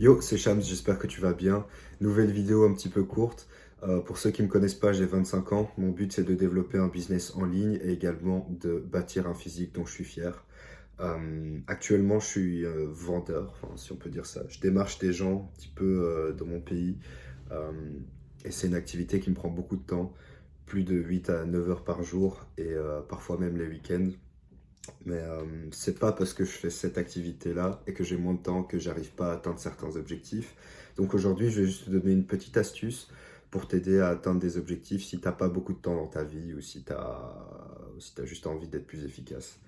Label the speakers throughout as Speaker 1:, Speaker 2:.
Speaker 1: Yo, c'est Shams, j'espère que tu vas bien. Nouvelle vidéo un petit peu courte. Pour ceux qui ne me connaissent pas, j'ai 25 ans. Mon but, c'est de développer un business en ligne et également de bâtir un physique dont je suis fier. Actuellement, je suis vendeur, enfin, si on peut dire ça. Je démarche des gens un petit peu dans mon pays. Euh, et c'est une activité qui me prend beaucoup de temps, plus de 8 à 9 heures par jour et parfois même les week-ends. Mais c'est pas parce que je fais cette activité-là et que j'ai moins de temps que j'arrive pas à atteindre certains objectifs. Donc aujourd'hui, je vais juste te donner une petite astuce pour t'aider à atteindre des objectifs si t'as pas beaucoup de temps dans ta vie ou si t'as juste envie d'être plus efficace.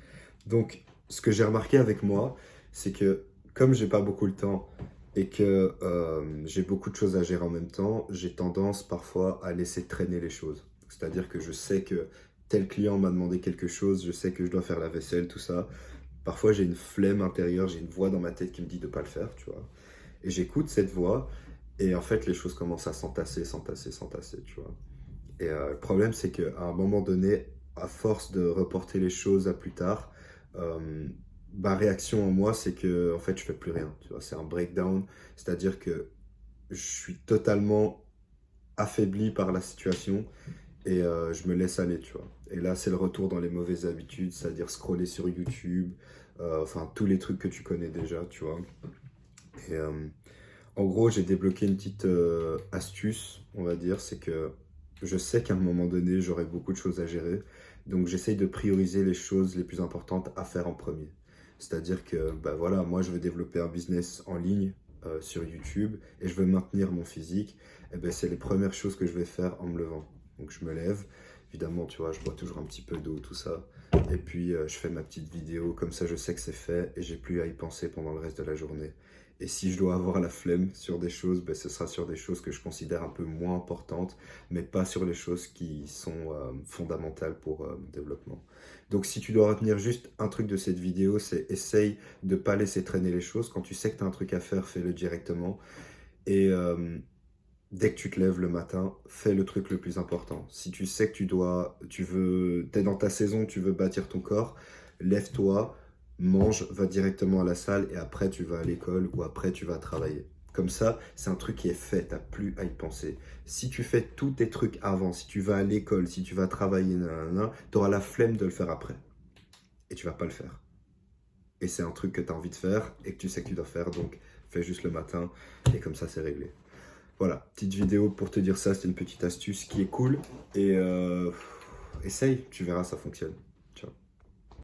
Speaker 1: Donc, ce que j'ai remarqué avec moi, c'est que comme j'ai pas beaucoup le temps et que j'ai beaucoup de choses à gérer en même temps, j'ai tendance parfois à laisser traîner les choses. C'est-à-dire que je sais que tel client m'a demandé quelque chose, je sais que je dois faire la vaisselle, tout ça. Parfois, j'ai une flemme intérieure, j'ai une voix dans ma tête qui me dit de pas le faire, tu vois. Et j'écoute cette voix, et en fait, les choses commencent à s'entasser, s'entasser, s'entasser, tu vois. Et le problème, c'est qu'à un moment donné, à force de reporter les choses à plus tard, euh, ma réaction en moi, c'est que en fait, je fais plus rien. Tu vois, c'est un breakdown, c'est-à-dire que je suis totalement affaibli par la situation et je me laisse aller, tu vois. Et là, c'est le retour dans les mauvaises habitudes, c'est-à-dire scroller sur YouTube, enfin tous les trucs que tu connais déjà, tu vois. Et en gros, j'ai débloqué une petite astuce, on va dire, c'est que je sais qu'à un moment donné, j'aurai beaucoup de choses à gérer. Donc, j'essaye de prioriser les choses les plus importantes à faire en premier. C'est-à-dire que, bah voilà, moi, je veux développer un business en ligne sur YouTube et je veux maintenir mon physique. Et ben, c'est les premières choses que je vais faire en me levant. Donc, je me lève. Évidemment, tu vois, je bois toujours un petit peu d'eau, tout ça. Et puis, je fais ma petite vidéo. Comme ça, je sais que c'est fait et j'ai plus à y penser pendant le reste de la journée. Et si je dois avoir la flemme sur des choses, ben, ce sera sur des choses que je considère un peu moins importantes, mais pas sur les choses qui sont fondamentales pour mon développement. Donc si tu dois retenir juste un truc de cette vidéo, c'est essaye de ne pas laisser traîner les choses. Quand tu sais que tu as un truc à faire, fais-le directement. Et dès que tu te lèves le matin, fais le truc le plus important. Si tu sais que t'es dans ta saison, tu veux bâtir ton corps, lève-toi, mange, va directement à la salle et après tu vas à l'école ou après tu vas travailler. Comme ça, c'est un truc qui est fait, t'as plus à y penser. Si tu fais tous tes trucs avant, si tu vas à l'école, si tu vas travailler, tu auras la flemme de le faire après. Et tu vas pas le faire. Et c'est un truc que tu as envie de faire et que tu sais que tu dois faire, donc fais juste le matin et comme ça c'est réglé. Voilà, petite vidéo pour te dire ça, c'est une petite astuce qui est cool et essaye, tu verras, ça fonctionne.